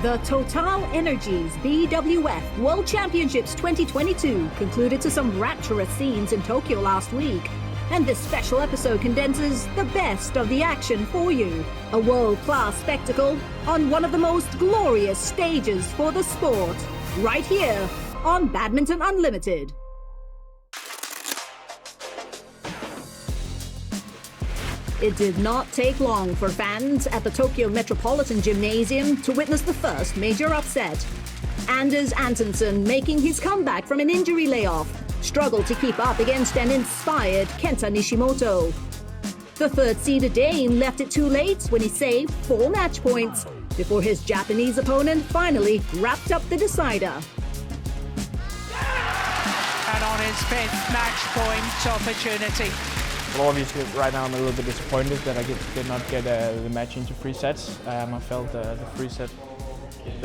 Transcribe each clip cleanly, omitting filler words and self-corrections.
The TotalEnergies BWF World Championships 2022 concluded to some rapturous scenes in Tokyo last week. And this special episode condenses the best of the action for you. A world-class spectacle on one of the most glorious stages for the sport. Right here on Badminton Unlimited. It did not take long for fans at the Tokyo Metropolitan Gymnasium to witness the first major upset. Anders Antonsen, making his comeback from an injury layoff, struggled to keep up against an inspired Kenta Nishimoto. The third-seeded Dane left it too late when he saved 4 match points before his Japanese opponent finally wrapped up the decider. And on his 5th match point opportunity. Well, obviously, right now I'm a little bit disappointed that I did not get the match into 3 sets. I felt the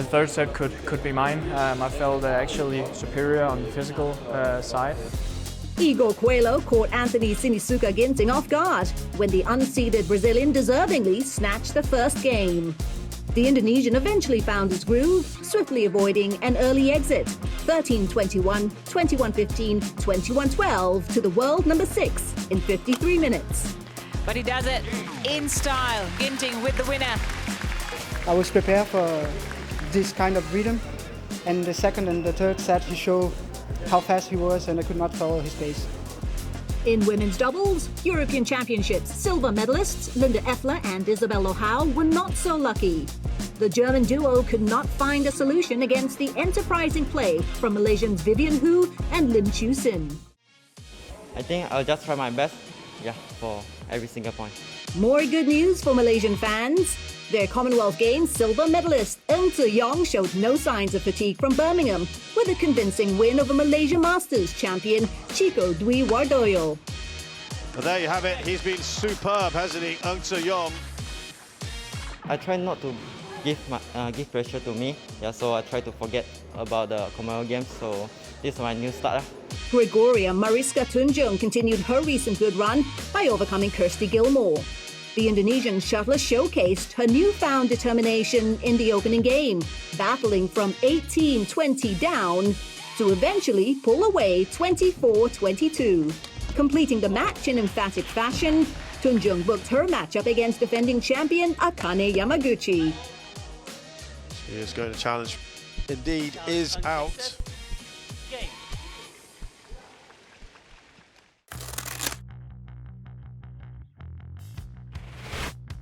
third set could be mine. I felt actually superior on the physical side. Igor Coelho caught Anthony Sinisuka Ginting off guard when the unseeded Brazilian deservingly snatched the first game. The Indonesian eventually found his groove, swiftly avoiding an early exit, 13-21, 21-15, 21-12 to the world number 6 in 53 minutes. But he does it in style. Ginting with the winner. I was prepared for this kind of rhythm, and the second and the third set he showed how fast he was, and I could not follow his pace. In women's doubles, European Championships silver medalists Linda Effler and Isabel Lohau were not so lucky. The German duo could not find a solution against the enterprising play from Malaysians Vivian Hu and Lim Chu Sin. I think I'll just try my best, for every single point. More good news for Malaysian fans. Their Commonwealth Games silver medalist Ng Tze Yong showed no signs of fatigue from Birmingham with a convincing win over Malaysia Masters champion Chico Dwi Wardoyo. Well, there you have it. He's been superb, hasn't he, Ng Tze Yong? I try not to give pressure to me, so I try to forget about the Commonwealth Games. So this is my new start. Gregoria Mariska Tunjung continued her recent good run by overcoming Kirsty Gilmore. The Indonesian shuttler showcased her newfound determination in the opening game, battling from 18-20 down to eventually pull away 24-22. Completing the match in emphatic fashion, Tunjung booked her matchup against defending champion Akane Yamaguchi. He is going to challenge. Indeed, is out.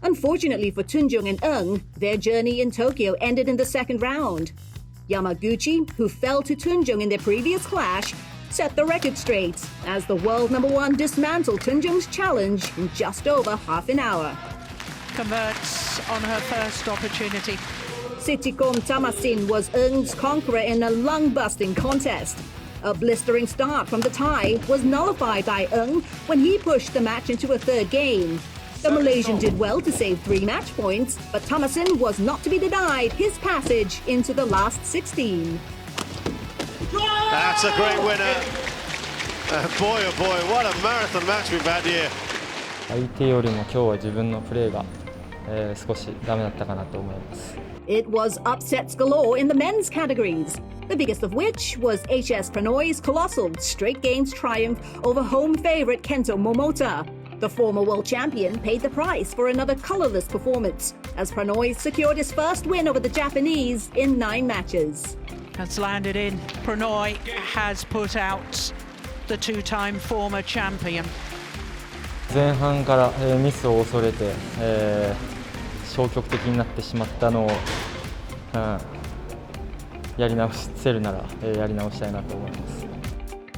Unfortunately for Tunjung and Ng, their journey in Tokyo ended in the second round. Yamaguchi, who fell to Tunjung in their previous clash, set the record straight as the world number 1 dismantled Tunjung's challenge in just over half an hour. Converts on her first opportunity. Sittikom Tamasin was Ng's conqueror in a lung-busting contest. A blistering start from the tie was nullified by Ng when he pushed the match into a third game. The Malaysian did well to save 3 match points, but Thomason was not to be denied his passage into the last 16. That's a great winner. Boy, oh boy, what a marathon match we've had here. 相手よりも今日は自分のプレーが少しダメだったかなと思います。 It was upsets galore in the men's categories, the biggest of which was HS Pranoy's colossal straight games triumph over home favourite Kento Momota. The former world champion paid the price for another colourless performance as Pranoy secured his first win over the Japanese in 9 matches. Has landed in. Pranoy has put out the 2-time former champion. 前半からミスを恐れて消極的になってしまったのをやり直せるならやり直したいなと思います。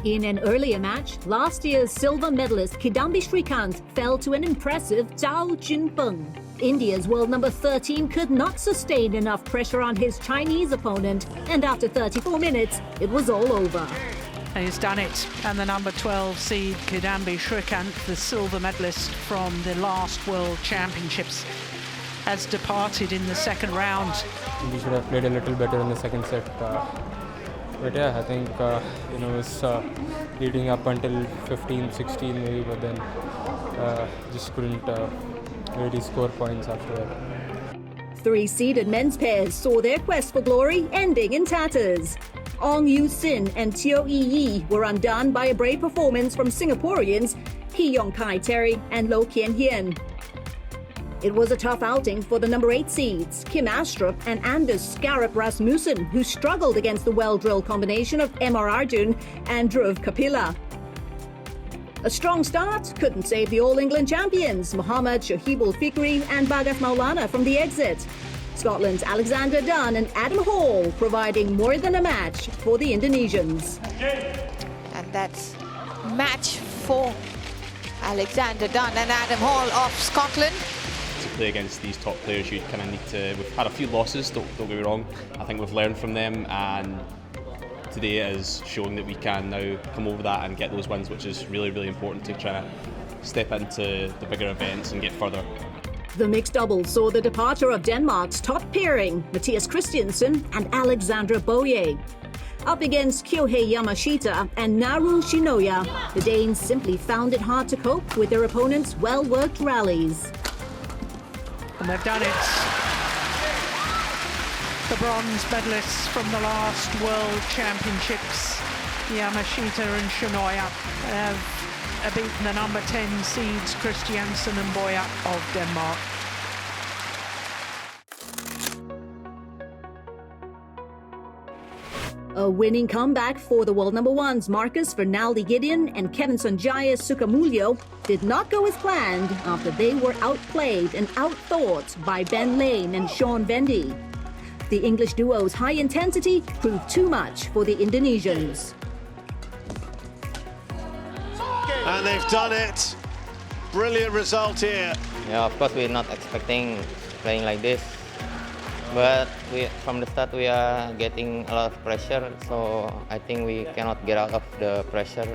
In an earlier match, last year's silver medalist Kidambi Shrikant fell to an impressive Zhao Junpeng. India's world number 13 could not sustain enough pressure on his Chinese opponent, and after 34 minutes, it was all over. And he's done it. And the number 12 seed Kidambi Shrikant, the silver medalist from the last World Championships, has departed in the second round. We should have played a little better in the second set. But yeah, I think it was leading up until 15, 16 maybe, but then just couldn't really score points after that. Three-seeded men's pairs saw their quest for glory ending in tatters. Ong Yu-sin and Teo Yi were undone by a brave performance from Singaporeans Hee Yong-kai Terry and Lo Kien-hien. It was a tough outing for the number 8 seeds, Kim Astrup and Anders Skarup Rasmussen, who struggled against the well-drilled combination of Emma Arjun and Dhruv Kapila. A strong start couldn't save the All England champions, Mohammad Shohibul Fikri and Bhagat Maulana from the exit. Scotland's Alexander Dunn and Adam Hall providing more than a match for the Indonesians. And that's match for Alexander Dunn and Adam Hall of Scotland. To play against these top players, you kind of need to. We've had a few losses, don't get me wrong. I think we've learned from them, and today is showing that we can now come over that and get those wins, which is really, really important to try to step into the bigger events and get further. The mixed doubles saw the departure of Denmark's top pairing, Mathias Christiansen and Alexandra Boye. Up against Kyohei Yamashita and Narun Shinoya, the Danes simply found it hard to cope with their opponents' well-worked rallies. And they've done it. The bronze medalists from the last World Championships, Yamashita and Shinoya, have beaten the number 10 seeds Christiansen and Boya of Denmark. A winning comeback for the world number 1s Marcus Fernaldi Gideon and Kevin Sanjaya Sukamuljo did not go as planned after they were outplayed and outthought by Ben Lane and Sean Vendy. The English duo's high intensity proved too much for the Indonesians. And they've done it. Brilliant result here. Yeah, of course we're not expecting playing like this. But from the start we are getting a lot of pressure, so I think we cannot get out of the pressure.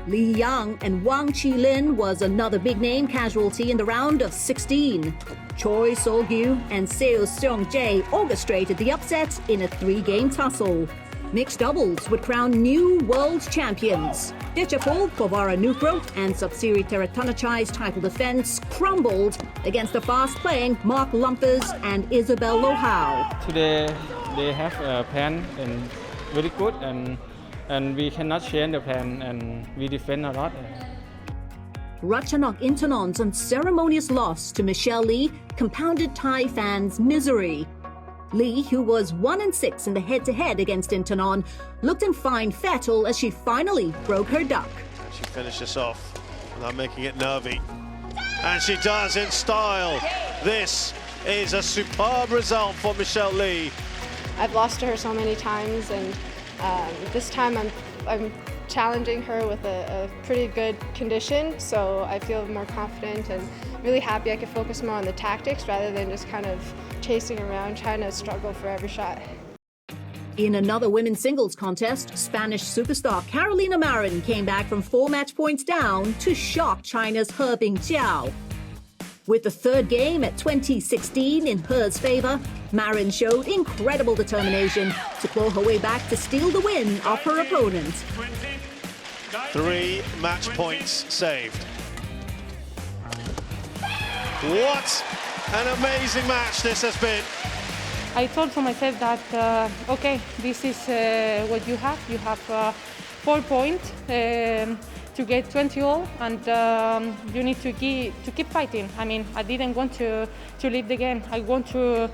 Li Yang and Wang Qilin was another big-name casualty in the round of 16. Choi Sol-gyu and Seo Seong-jae orchestrated the upset in a 3-game tussle. Mixed doubles would crown new world champions. Dechapol, Kovara Nukro and Sapsiri Teratanachai's title defense crumbled against the fast-playing Mark Lumpers and Isabel Lohau. Today they have a plan and very good and we cannot change the plan and we defend a lot. Ratchanok Intanon's unceremonious loss to Michelle Lee compounded Thai fans' misery. Lee, who was 1-6 in the head-to-head against Intanon, looked in fine fettle as she finally broke her duck. She finished us off without making it nervy. And she does in style. This is a superb result for Michelle Lee. I've lost to her so many times, and this time I'm challenging her with a pretty good condition, so I feel more confident and really happy I could focus more on the tactics rather than just kind of chasing around, trying to struggle for every shot. In another women's singles contest, Spanish superstar Carolina Marin came back from 4 match points down to shock China's He Bingjiao. With the third game at 20-16 in He's favor, Marin showed incredible determination to claw her way back to steal the win off her opponent. 3 match points saved. What an amazing match this has been. I told to myself that, okay, this is what you have. You have 4 points to get 20 all, and you need to keep fighting. I mean, I didn't want to leave the game. I want to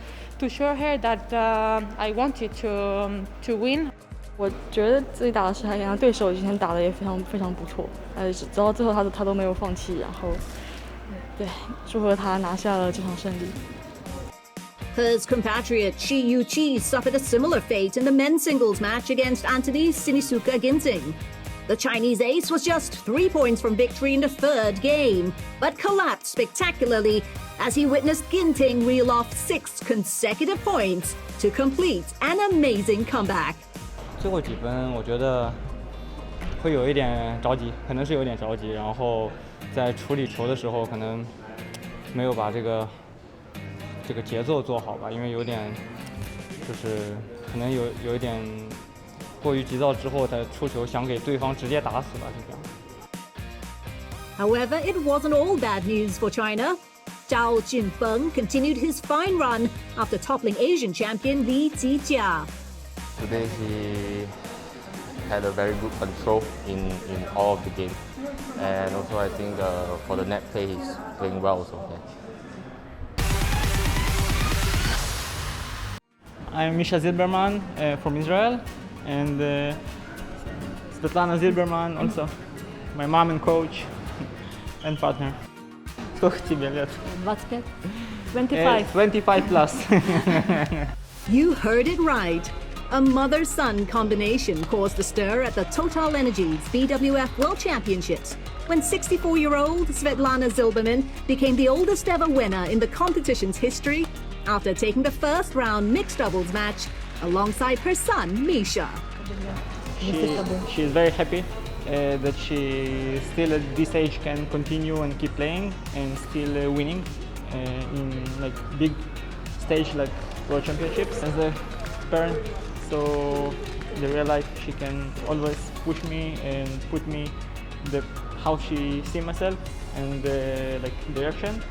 show her that I wanted to win. 我觉得自己打的是还行，对手今天打的也非常不错，直到最后他都没有放弃，然后对，祝贺他拿下了这场胜利。Hers compatriot Chi Yu-chi suffered a similar fate in the men's singles match against Anthony Sinisuka Ginting. The Chinese ace was just 3 points from victory in the third game, but collapsed spectacularly as he witnessed Ginting reel off 6 consecutive points to complete an amazing comeback. 最后几分，我觉得会有一点着急，可能是有点着急，然后在处理球的时候可能没有把这个节奏做好吧，因为有点就是可能有一点过于急躁之后的出球，想给对方直接打死了，就这样。However, it wasn't all bad news for China. Zhao Junfeng continued his fine run after toppling Asian champion Li Zijia. Today he had a very good control in all of the game, and also I think for the net play he's playing well also. Yeah. I'm Misha Zilberman from Israel, and Svetlana Zilberman also, my mom and coach and partner. Сколько тебе лет? 25. 25. 25 plus. You heard it right. A mother-son combination caused a stir at the TotalEnergies BWF World Championships when 64-year-old Svetlana Zilberman became the oldest ever winner in the competition's history after taking the first round mixed doubles match alongside her son, Misha. She is very happy that she still at this age can continue and keep playing and still winning in like big stage like World Championships. As a parent, so in the real life she can always push me and put me how she see myself and like direction.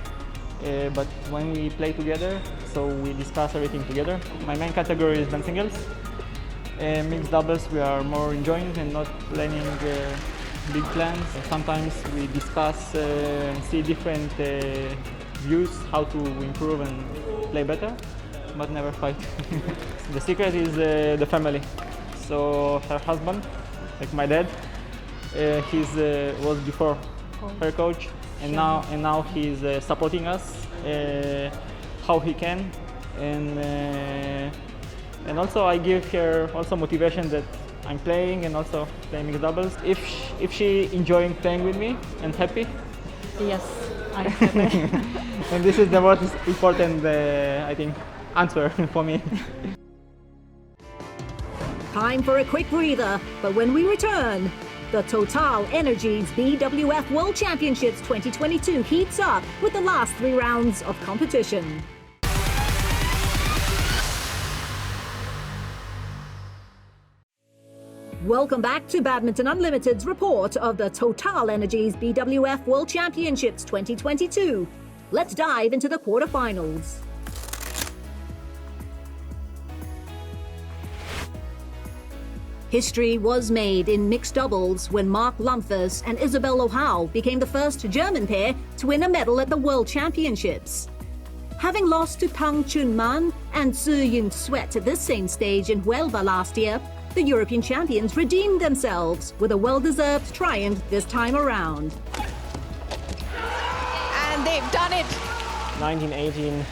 But when we play together, so we discuss everything together. My main category is men's singles. Mixed doubles we are more enjoying and not planning big plans. Sometimes we discuss and see different views how to improve and play better, but never fight. The secret is the family. So her husband, like my dad, was before her coach, and now he's supporting us how he can, and also I give her also motivation that I'm playing and also playing mixed doubles. If she enjoying playing with me and happy. Yes, I'm happy. And this is the most important, I think, answer for me. Time for a quick breather, but when we return, the TotalEnergies BWF World Championships 2022 heats up with the last 3 rounds of competition. Welcome back to Badminton Unlimited's report of the TotalEnergies BWF World Championships 2022. Let's dive into the quarterfinals. History was made in mixed doubles when Mark Lumpfers and Isabel Ohau became the first German pair to win a medal at the World Championships. Having lost to Tang Chunman and Zhi Ying-Sweat at this same stage in Huelva last year, the European champions redeemed themselves with a well-deserved triumph this time around. And they've done it. 1918,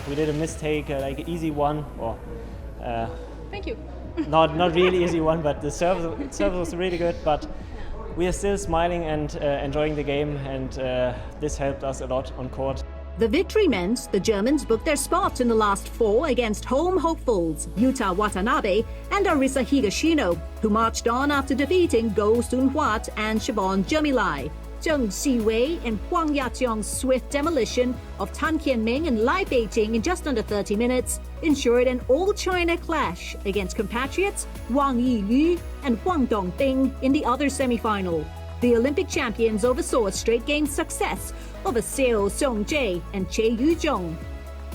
we did a mistake, like an easy one. Or, Thank you. not really easy one, but the serve was really good. But we are still smiling and enjoying the game, and this helped us a lot on court. The victory meant the Germans booked their spot in the last 4 against home hopefuls Yuta Watanabe and Arisa Higashino, who marched on after defeating Go Sun-Huat and Siobhan Jamilai. Zheng Xiwei and Huang Yaqiong's swift demolition of Tan Qianming and Lai Beiting in just under 30 minutes ensured an all-China clash against compatriots Wang Yiliu and Huang Dongbing in the other semi-final. The Olympic champions oversaw a straight-game success over Seo Seong-jae and Che Yu-jung.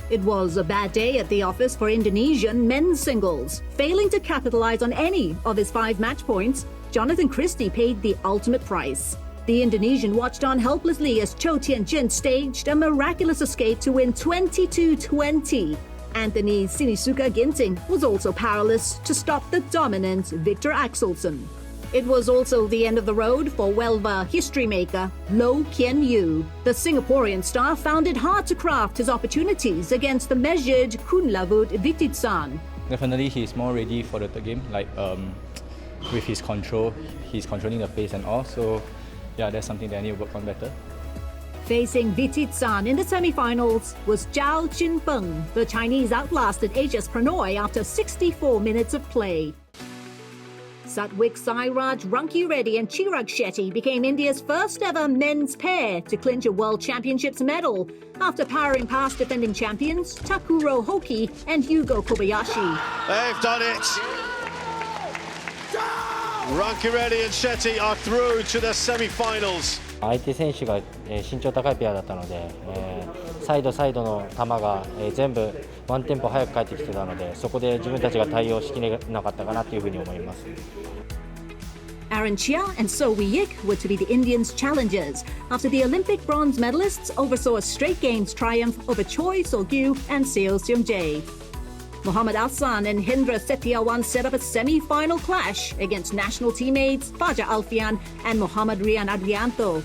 It was a bad day at the office for Indonesian men's singles. Failing to capitalize on any of his 5 match points, Jonathan Christie paid the ultimate price. The Indonesian watched on helplessly as Cho Tianjin staged a miraculous escape to win 22-20. Anthony Sinisuka Ginting was also powerless to stop the dominant Victor Axelsen. It was also the end of the road for Huelva history maker Lo Kien Yu. The Singaporean star found it hard to craft his opportunities against the measured Kunlavut Vititsan. Definitely he's more ready for the third game, like with his control, he's controlling the pace and all, so yeah, that's something that I need to work on better. Facing Vititsan in the semi-finals was Zhao Junfeng. The Chinese outlasted HS Pranoy after 64 minutes of play. Satwik Sairaj, Ranki Reddy and Chirag Shetty became India's first ever men's pair to clinch a World Championships medal after powering past defending champions Takuro Hoki and Hugo Kobayashi. They've done it! Ranki Reddy and Shetty are through to the semi-finals. 相手選手が身長高いペアだったので、サイドの球が、全部ワンテンポ早く返ってきてたので、そこで自分たちが対応しきれなかったかなというふうに思います。Aaron Chia and So Wee-yik were to be the Indians' challengers after the Olympic bronze medalists oversaw a straight games triumph over Choi Sol-gyu and Seo Seung-jae. Mohammad Hassan and Hindra Setiawan set up a semi-final clash against national teammates Fajar Alfian and Mohammad Rian Adrianto.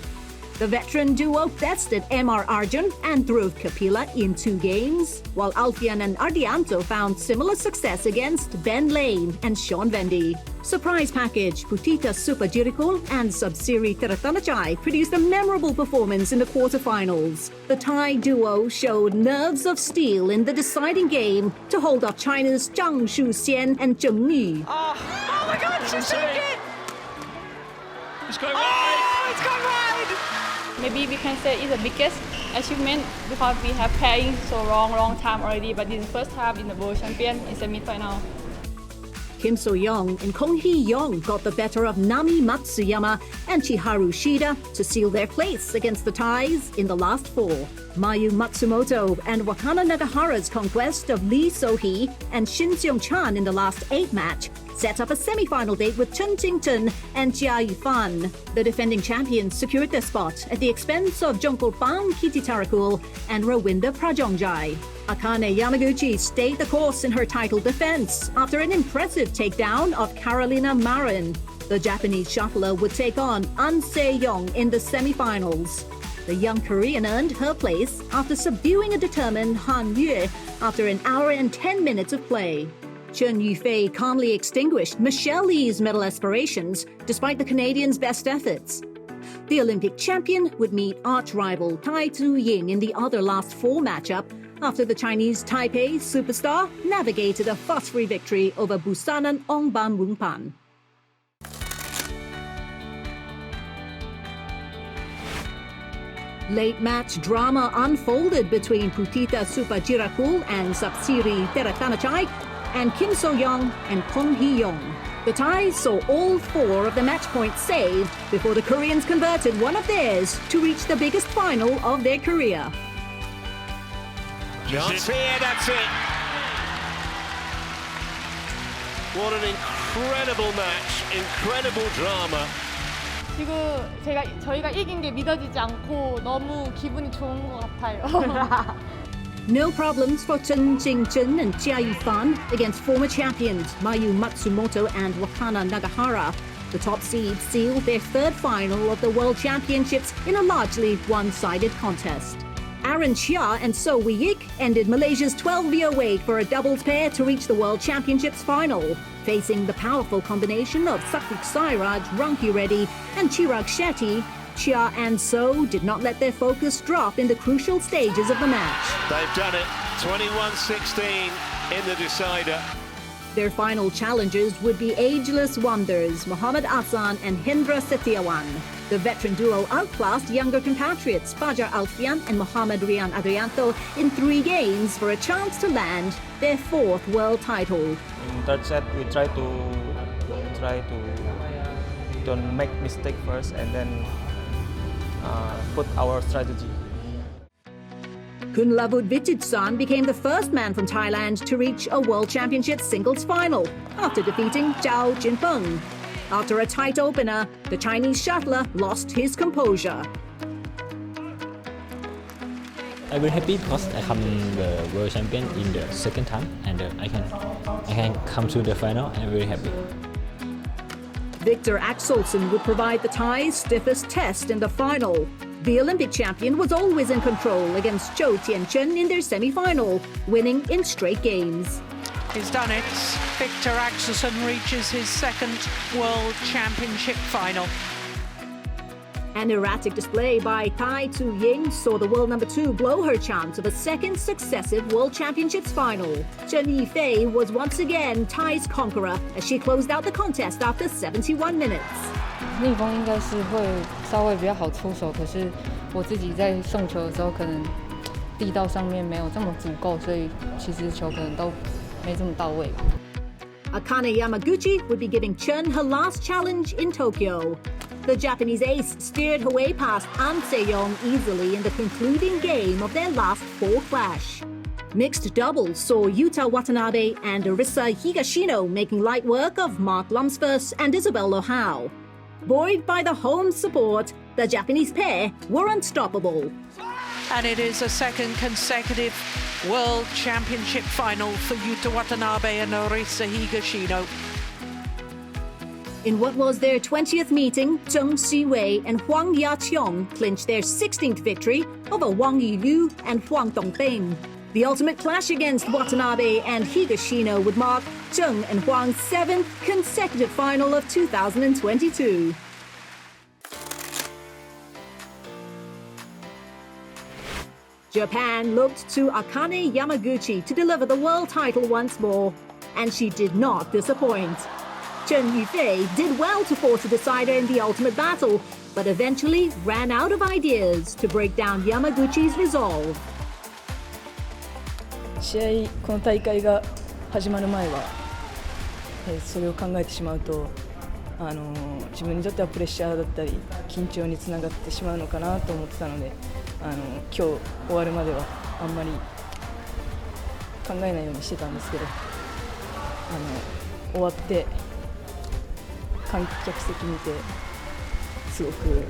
The veteran duo bested MR Arjun and Dhruv Kapila in 2 games, while Alfian and Ardianto found similar success against Ben Lane and Sean Vendy. Surprise package Putita Supajirikul and Subsiri Teratanachai produced a memorable performance in the quarterfinals. The Thai duo showed nerves of steel in the deciding game to hold off China's Zhang Shuxian and Zheng Ni. Oh my God, she's so good! It's going wide! It's gone wide! Maybe we can say it's the biggest achievement because we have playing so long time already, but in the first half in the World Champion in semi-final. Kim So-young and Kong Hee-young got the better of Nami Matsuyama and Chiharu Shida to seal their place against the Thais in the last 4. Mayu Matsumoto and Wakana Nagahara's conquest of Lee So-hee and Shin Seung-chan in the last 8 match set up a semi-final date with Chen Ting-tun and Chia Yifan. The defending champions secured their spot at the expense of Jungkook Bang Kititarakul and Rawinda Prajongjai. Akane Yamaguchi stayed the course in her title defense after an impressive takedown of Carolina Marin. The Japanese shuttler would take on An Se-young in the semi-finals. The young Korean earned her place after subduing a determined Han Yue after an hour and 10 minutes of play. Chen Yufei calmly extinguished Michelle Lee's medal aspirations despite the Canadians' best efforts. The Olympic champion would meet arch-rival Tai Tzu-ying in the other last 4 matchup after the Chinese Taipei superstar navigated a fuss-free victory over Busanan Ongban Wungpan. Late match drama unfolded between Putita Supajirakul and Sapsiri Teratanachai and Kim So-young and Kong Hee-young. The Thais saw all 4 of the match points saved before the Koreans converted one of theirs to reach the biggest final of their career. Chance here, that's it. What an incredible match, incredible drama. 지금 저희가 이긴 게 믿어지지 않고 너무 기분이 좋은 것 같아요. No problems for Chen Ting-chun and Chia Yifan against former champions Mayu Matsumoto and Wakana Nagahara. The top seeds sealed their 3rd final of the World Championships in a largely one-sided contest. Aaron Chia and So Wee-yik ended Malaysia's 12-year wait for a doubles pair to reach the World Championships final. Facing the powerful combination of Satvik Sairaj, Ranki Reddy and Chirag Shetty, Chia and So did not let their focus drop in the crucial stages of the match. They've done it, 21-16 in the decider. Their final challengers would be ageless wonders Mohammad Hassan and Hindra Setiawan. The veteran duo outclassed younger compatriots Fajar Alfian and Mohammad Rian Adrianto in 3 games for a chance to land their 4th world title. In 3rd set, we try to don't make mistake first and then put our strategy. Kunlavut Vichitsan became the first man from Thailand to reach a World Championship singles final after defeating Zhao Jinpeng. After a tight opener, the Chinese shuttler lost his composure. I'm very happy because I come the world champion in the 2nd time and I can come to the final. I'm very happy. Victor Axelsen would provide the Thais' stiffest test in the final. The Olympic champion was always in control against Zhou Tianchen in their semi-final, winning in straight games. He's done it. Victor Axelsen reaches his 2nd World Championship final. An erratic display by Tai Tzu-ying saw the world number 2 blow her chance of a 2nd successive World Championships final. Chen Yifei was once again Thai's conqueror as she closed out the contest after 71 minutes. 逆风应该是会稍微比较好出手，可是我自己在送球的时候可能力道上面没有这么足够，所以其实球可能都没这么到位吧。 Akane Yamaguchi would be giving Chen her last challenge in Tokyo. The Japanese ace steered her way past An Se-young easily in the concluding game of their last four clash. Mixed doubles saw Yuta Watanabe and Arisa Higashino making light work of Mark Lumsford and Isabel Lohau. Buoyed by the home support, the Japanese pair were unstoppable. And it is a second consecutive World Championship final for Yuta Watanabe and Arisa Higashino. In what was their 20th meeting, Zheng Xiwei and Huang Yaqiong clinched their 16th victory over Wang Yilu and Huang Dongbing. The ultimate clash against Watanabe and Higashino would mark Zheng and Huang's 7th consecutive final of 2022. Japan looked to Akane Yamaguchi to deliver the world title once more, and she did not disappoint. Chen Yufei did well to force a decider in the ultimate battle, but eventually ran out of ideas to break down Yamaguchi's resolve. 試合、この大会が始まる前は、それを考えてしまうと、自分にとってはプレッシャーだったり緊張につながってしまうのかなと思ってたので、今日終わるまではあんまり考えないようにしてたんですけど、終わって観客席見てすごく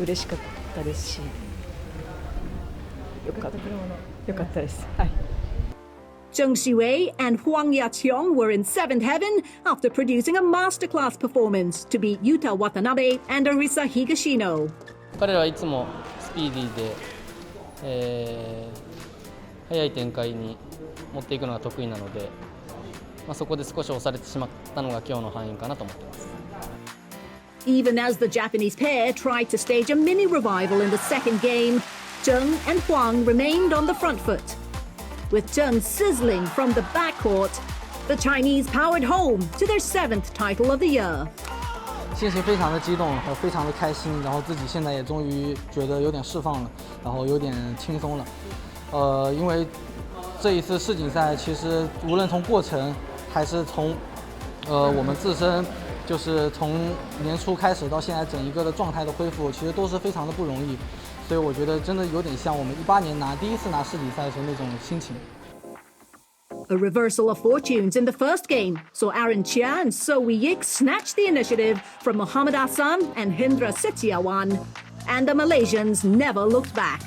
嬉しかったですし、よかったです。はい。Zheng Xiwei and Huang Yaqiong were in seventh heaven after producing a masterclass performance to beat Yuta Watanabe and Arisa Higashino. 彼らはいつもスピーディーで、速い展開に持っていくのが得意なので、そこで少し押されてしまったのが今日の敗因かなと思っています。Even as the Japanese pair tried to stage a mini revival in the second game, Zheng and Huang remained on the front foot. With Zheng sizzling from the backcourt, the Chinese powered home to their 7th title of the year. 心情非常的激动，非常的开心，然后自己现在也终于觉得有点释放了，然后有点轻松了。因为这一次世锦赛，其实无论从过程还是从我们自身，就是从年初开始到现在整一个的状态的恢复，其实都是非常的不容易。所以我觉得真的有点像我们18年第一次拿世锦赛的时候那种心情。A reversal of fortunes in the first game saw Aaron Chia and So Wee-yik snatch the initiative from Muhammad Hassan and Hindra Setiawan, and the Malaysians never looked back.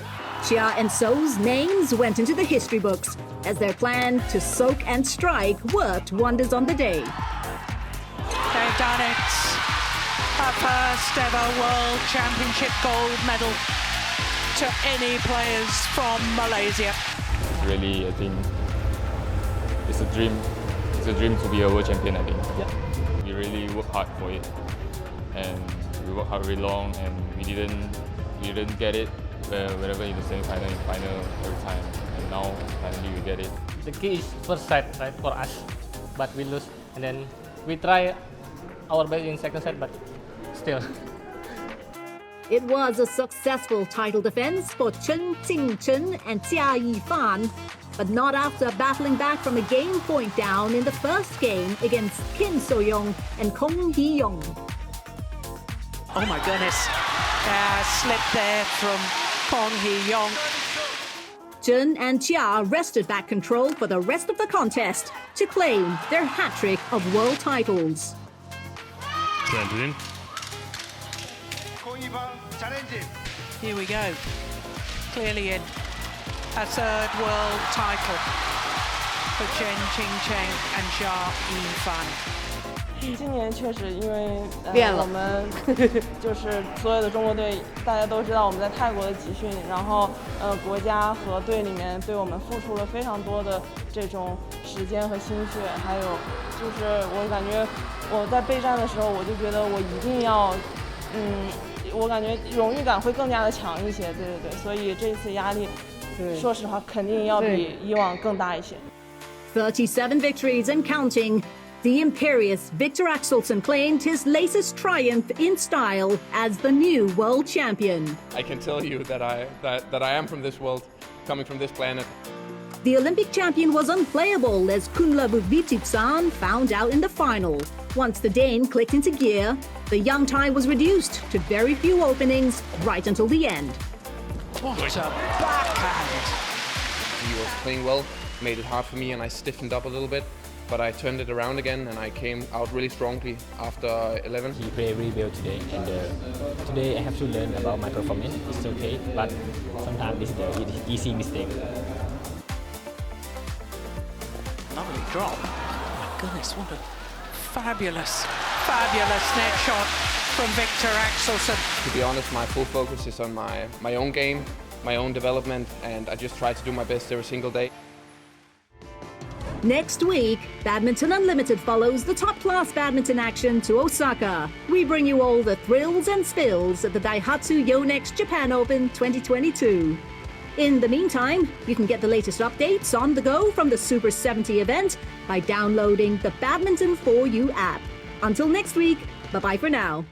Chia and So's names went into the history books as their plan to soak and strike worked wonders on the day. They've done it. A first ever World Championship gold medal to any players from Malaysia. Really, I think it's a dream. It's a dream to be a world champion, I think. Yeah. We really work hard for it, and we worked hard really long, and we didn't get it whenever in the semi-final and final every time, and now finally we get it. The key is first set, right, for us, but we lose, and then we try our best in second set, but still. It was a successful title defense for Chen Qingchen and Jia Yifan, but not after battling back from a game point down in the first game against Kim So-young and Kong Hee-young. Oh my goodness, slip there from Kong Hee-young. Chen and Jia wrested back control for the rest of the contest to claim their hat-trick of world titles. Blended in. Here we go. Clearly in. A third world title for Chen Qingchen and Jia Yifan. 今年确实因为我们就是所有的中国队，大家都知道我们在泰国的集训，然后国家和队里面对我们付出了非常多的这种时间和心血，还有就是我感觉我在备战的时候，我就觉得我一定要我感觉荣誉感会更加的强一些，对，所以这次压力，说实话肯定要比以往更大一些。37 victories and counting, the imperious Victor Axelsen claimed his latest triumph in style as the new world champion. I can tell you that I am from this world, coming from this planet. The Olympic champion was unplayable as Kunla Buvititsan found out in the final. Once the Dane clicked into gear, the young Thai was reduced to very few openings right until the end. What a backhand! He was playing well, made it hard for me, and I stiffened up a little bit. But I turned it around again, and I came out really strongly after 11. He played really well today, and today I have to learn about my performance. It's okay, but sometimes it's the easy mistake. Lovely drop. My goodness, what a fabulous, fabulous net shot from Victor Axelsen. To be honest, my full focus is on my own game, my own development, and I just try to do my best every single day. Next week, Badminton Unlimited follows the top-class badminton action to Osaka. We bring you all the thrills and spills at the Daihatsu Yonex Japan Open 2022. In the meantime, you can get the latest updates on the go from the Super 70 event by downloading the Badminton 4U app. Until next week, bye-bye for now.